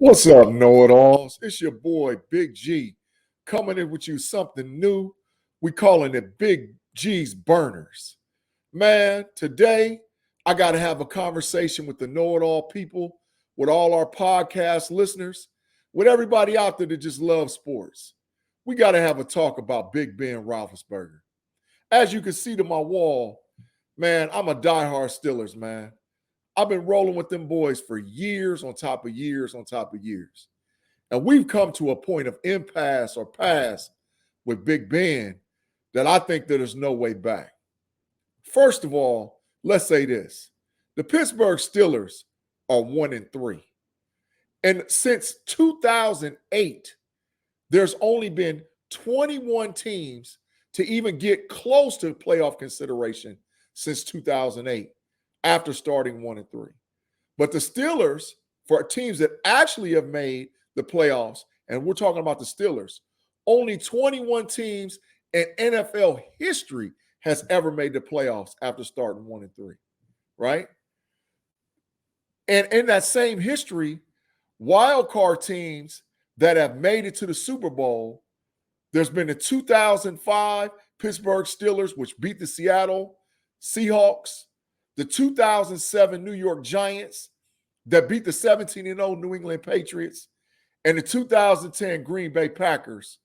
What's up, know-it-alls? It's your boy, Big G, coming in with you something new. We calling it Big G's Burners. Man, today I got to have a conversation with the know-it-all people, with all our podcast listeners, with everybody out there that just loves sports. We got to have a talk about Big Ben Roethlisberger. As you can see to my wall, man, I'm a diehard Steelers, man. I've been rolling with them boys for years on top of years on top of years. And we've come to a point of impasse or pass with Big Ben that I think that there's no way back. First of all, let's say this. The Pittsburgh Steelers are 1-3. And since 2008, there's only been 21 teams to even get close to playoff consideration since 2008. After starting 1-3. But the Steelers, for teams that actually have made the playoffs, and we're talking about the Steelers, only 21 teams in NFL history has ever made the playoffs after starting 1-3, right? And in that same history, wild card teams that have made it to the Super Bowl, there's been the 2005 Pittsburgh Steelers, which beat the Seattle Seahawks, the 2007 New York Giants that beat the 17-0 New England Patriots, and the 2010 Green Bay Packers,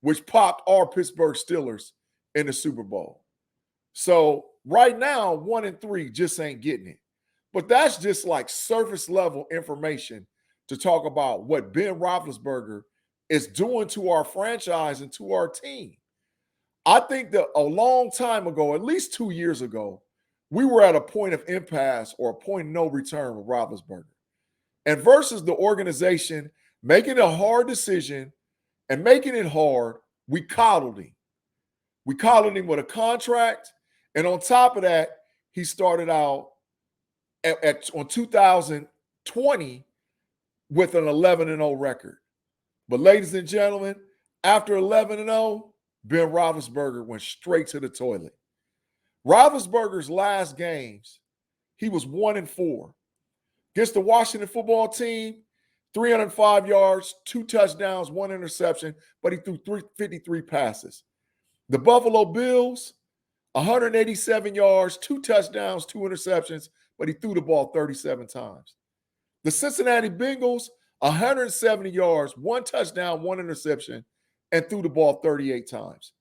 which popped our Pittsburgh Steelers in the Super Bowl. So right now, 1-3 just ain't getting it. But that's just like surface level information to talk about what Ben Roethlisberger is doing to our franchise and to our team. I think that a long time ago, at least 2 years ago, we were at a point of impasse or a point of no return with Roethlisberger. And versus the organization making a hard decision and making it hard, we coddled him. We coddled him with a contract. And on top of that, he started out on 2020 with an 11-0 record. But ladies and gentlemen, after 11-0, Ben Roethlisberger went straight to the toilet. Roethlisberger's last games, he was 1-4. Against the Washington football team, 305 yards, 2 touchdowns, 1 interception, but he threw 353 passes. The Buffalo Bills, 187 yards, 2 touchdowns, 2 interceptions, but he threw the ball 37 times. The Cincinnati Bengals, 170 yards, 1 touchdown, 1 interception, and threw the ball 38 times.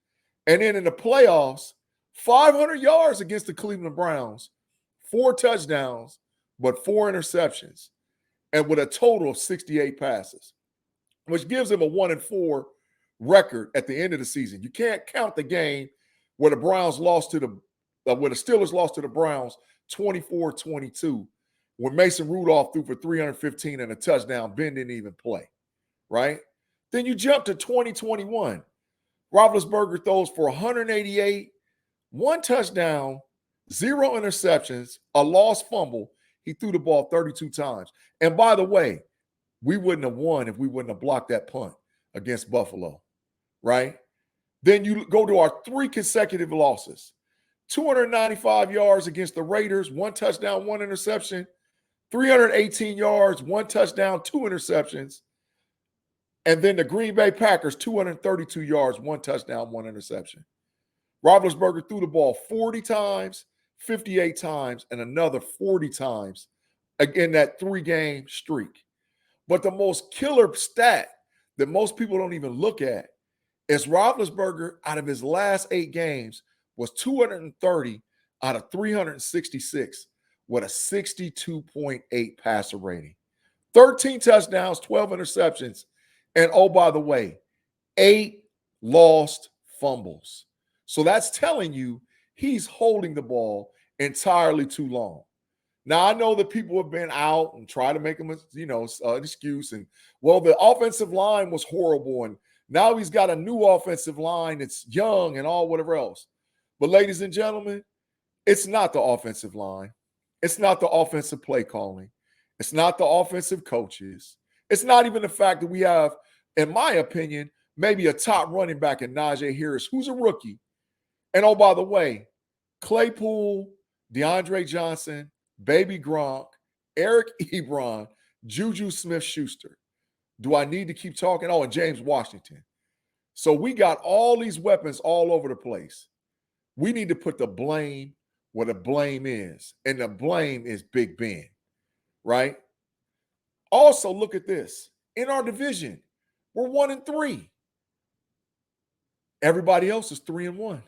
And then in the playoffs, 500 yards against the Cleveland Browns, 4 touchdowns, but 4 interceptions, and with a total of 68 passes, which gives him a 1-4 record at the end of the season. You can't count the game where the Browns lost to where the Steelers lost to the Browns 24-22, when Mason Rudolph threw for 315 and a touchdown. Ben didn't even play, right? Then you jump to 2021. Roethlisberger throws for 188, 1 touchdown, 0 interceptions, a lost fumble. He threw the ball 32 times. And by the way, we wouldn't have won if we wouldn't have blocked that punt against Buffalo, right? Then you go to our 3 consecutive losses. 295 yards against the Raiders, 1 touchdown, 1 interception, 318 yards, 1 touchdown, 2 interceptions. And then the Green Bay Packers, 232 yards, 1 touchdown, 1 interception. Roethlisberger threw the ball 40 times, 58 times, and another 40 times in that 3-game streak. But the most killer stat that most people don't even look at is Roethlisberger, out of his last 8 games, was 230 out of 366 with a 62.8 passer rating. 13 touchdowns, 12 interceptions, and oh, by the way, 8 lost fumbles. So that's telling you he's holding the ball entirely too long. Now, I know that people have been out and try to make him, an excuse. And, well, the offensive line was horrible. And now he's got a new offensive line that's young and all whatever else. But ladies and gentlemen, it's not the offensive line. It's not the offensive play calling. It's not the offensive coaches. It's not even the fact that we have, in my opinion, maybe a top running back in Najee Harris, who's a rookie. And oh, by the way, Claypool, DeAndre Johnson, Baby Gronk, Eric Ebron, Juju Smith-Schuster. Do I need to keep talking? Oh, and James Washington. So we got all these weapons all over the place. We need to put the blame where the blame is. And the blame is Big Ben, right? Also, look at this. In our division, we're 1-3. Everybody else is 3-1.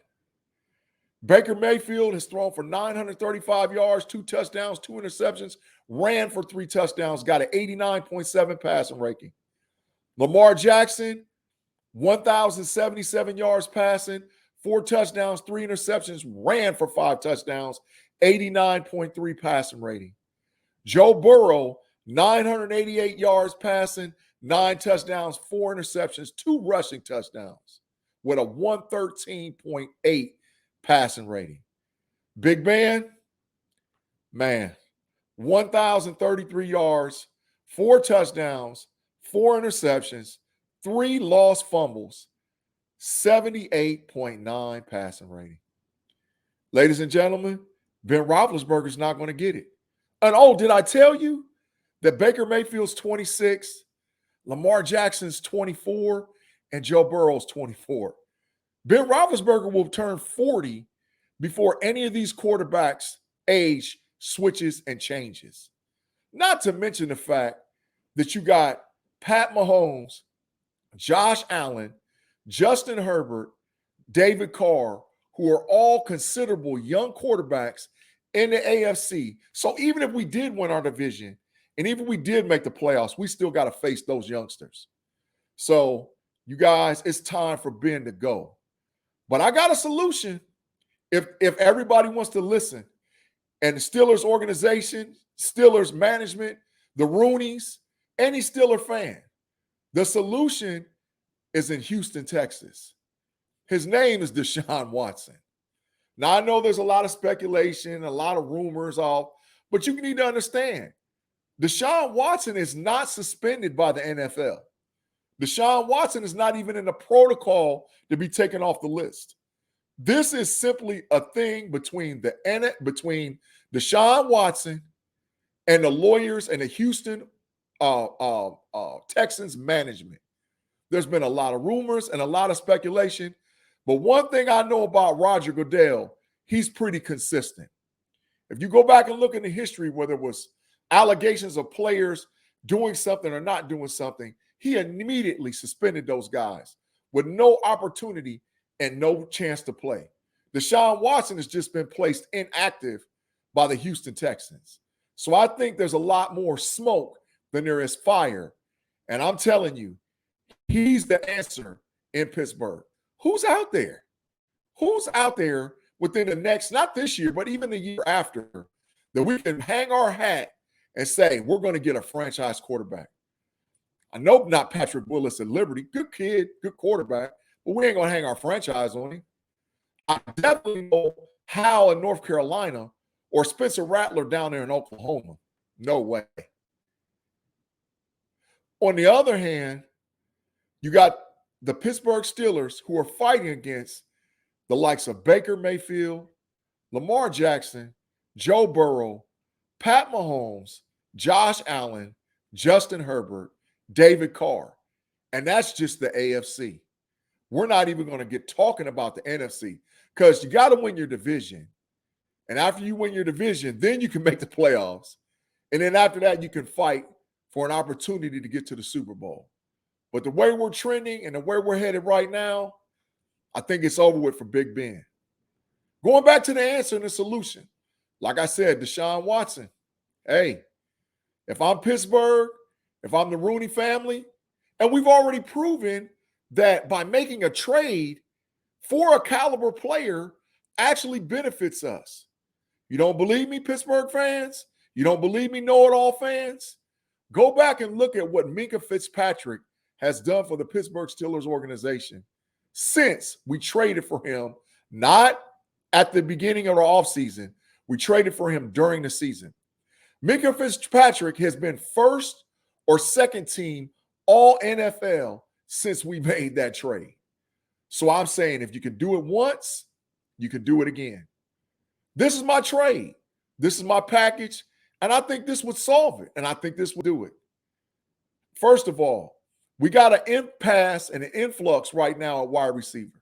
Baker Mayfield has thrown for 935 yards, 2 touchdowns, 2 interceptions, ran for 3 touchdowns, got an 89.7 passing rating. Lamar Jackson, 1,077 yards passing, 4 touchdowns, 3 interceptions, ran for 5 touchdowns, 89.3 passing rating. Joe Burrow, 988 yards passing, 9 touchdowns, 4 interceptions, 2 rushing touchdowns with a 113.8 passing rating. Big Ben, man, 1,033 yards, 4 touchdowns, 4 interceptions, 3 lost fumbles, 78.9 passing rating. Ladies and gentlemen, Ben Roethlisberger is not going to get it. And oh, did I tell you that Baker Mayfield's 26, Lamar Jackson's 24, and Joe Burrow's 24? Ben Roethlisberger will turn 40 before any of these quarterbacks' age switches and changes. Not to mention the fact that you got Pat Mahomes, Josh Allen, Justin Herbert, David Carr, who are all considerable young quarterbacks in the AFC. So even if we did win our division, and even if we did make the playoffs, we still got to face those youngsters. So, you guys, it's time for Ben to go. But I got a solution if everybody wants to listen. And the Steelers organization, Steelers management, the Rooneys, any Steeler fan, the solution is in Houston, Texas. His name is Deshaun Watson. Now, I know there's a lot of speculation, a lot of rumors all, but you need to understand, Deshaun Watson is not suspended by the NFL. Deshaun Watson is not even in the protocol to be taken off the list. This is simply a thing between Deshaun Watson and the lawyers and the Houston Texans management. There's been a lot of rumors and a lot of speculation, but one thing I know about Roger Goodell, he's pretty consistent. If you go back and look in the history where there was allegations of players doing something or not doing something, he immediately suspended those guys with no opportunity and no chance to play. Deshaun Watson has just been placed inactive by the Houston Texans. So I think there's a lot more smoke than there is fire. And I'm telling you, he's the answer in Pittsburgh. Who's out there? Who's out there within the next, not this year, but even the year after, that we can hang our hat and say, we're going to get a franchise quarterback? I know not Patrick Willis at Liberty. Good kid, good quarterback, but we ain't going to hang our franchise on him. I definitely know Hal in North Carolina or Spencer Rattler down there in Oklahoma. No way. On the other hand, you got the Pittsburgh Steelers who are fighting against the likes of Baker Mayfield, Lamar Jackson, Joe Burrow, Pat Mahomes, Josh Allen, Justin Herbert, David Carr. And that's just the AFC. We're not even going to get talking about the NFC because you got to win your division. And after you win your division, then you can make the playoffs. And then after that, you can fight for an opportunity to get to the Super Bowl. But the way we're trending and the way we're headed right now, I think it's over with for Big Ben. Going back to the answer and the solution, like I said, Deshaun Watson. Hey, if I'm Pittsburgh, if I'm the Rooney family, and we've already proven that by making a trade for a caliber player actually benefits us. You don't believe me, Pittsburgh fans? You don't believe me, know-it-all fans? Go back and look at what Minkah Fitzpatrick has done for the Pittsburgh Steelers organization since we traded for him, not at the beginning of the offseason. We traded for him during the season. Minkah Fitzpatrick has been first or second team all NFL since we made that trade. So I'm saying if you can do it once, you can do it again. This is my trade. This is my package. And I think this would solve it. And I think this would do it. First of all, We got an impasse and an influx right now at wide receiver.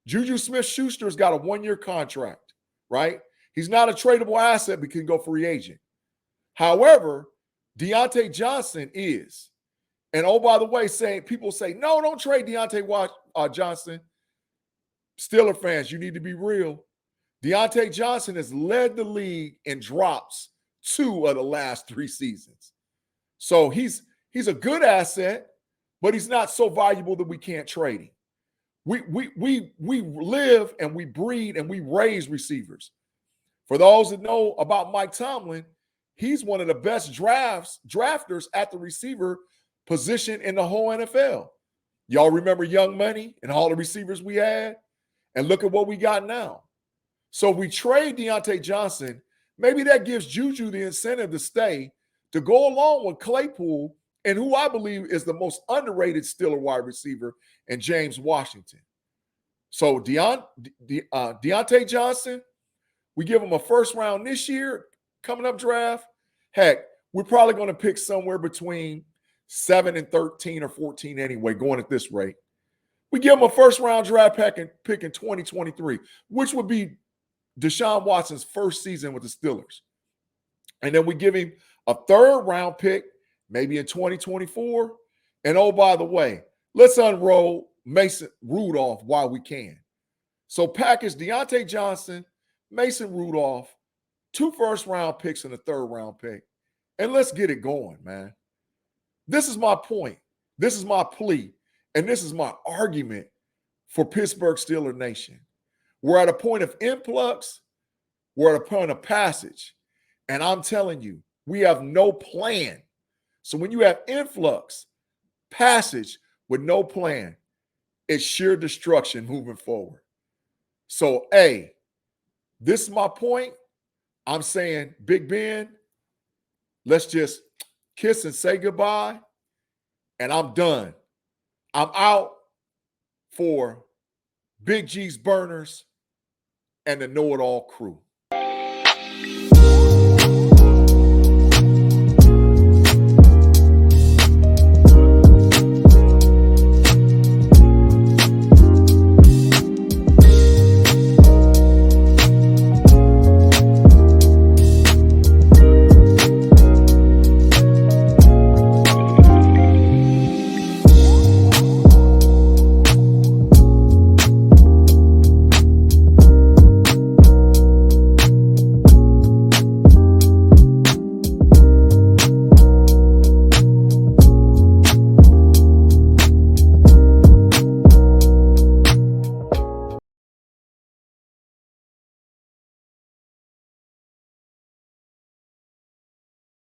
Juju Smith-Schuster's got a one-year contract, right? He's not a tradable asset, but can go free agent. However, Deontay Johnson is. And oh, by the way, people say, no, don't trade Deontay Johnson. Steeler fans, you need to be real. Deontay Johnson has led the league in drops 2 of the last 3 seasons. So he's a good asset, but he's not so valuable that we can't trade him. We live and we breed and we raise receivers. For those that know about Mike Tomlin, he's one of the best drafters at the receiver position in the whole NFL. Y'all remember Young Money and all the receivers we had? And look at what we got now. So we trade Deontay Johnson. Maybe that gives Juju the incentive to stay, to go along with Claypool and who I believe is the most underrated Steeler wide receiver in James Washington. So Deontay Johnson, we give him a first round this year, coming up draft. Heck, we're probably going to pick somewhere between 7 and 13 or 14 anyway, going at this rate. We give him a first round draft pick in 2023, which would be Deshaun Watson's first season with the Steelers. And then we give him a third round pick, maybe in 2024. And oh, by the way, let's unroll Mason Rudolph while we can. So package Deontay Johnson, Mason Rudolph, 2 first round picks and a third round pick. And let's get it going, man. This is my point. This is my plea. And this is my argument for Pittsburgh Steelers Nation. We're at a point of influx. We're at a point of passage. And I'm telling you, we have no plan. So when you have influx, passage with no plan, it's sheer destruction moving forward. So, A, this is my point. I'm saying, Big Ben, let's just kiss and say goodbye. And I'm done. I'm out for Big G's Burners and the Know It All crew.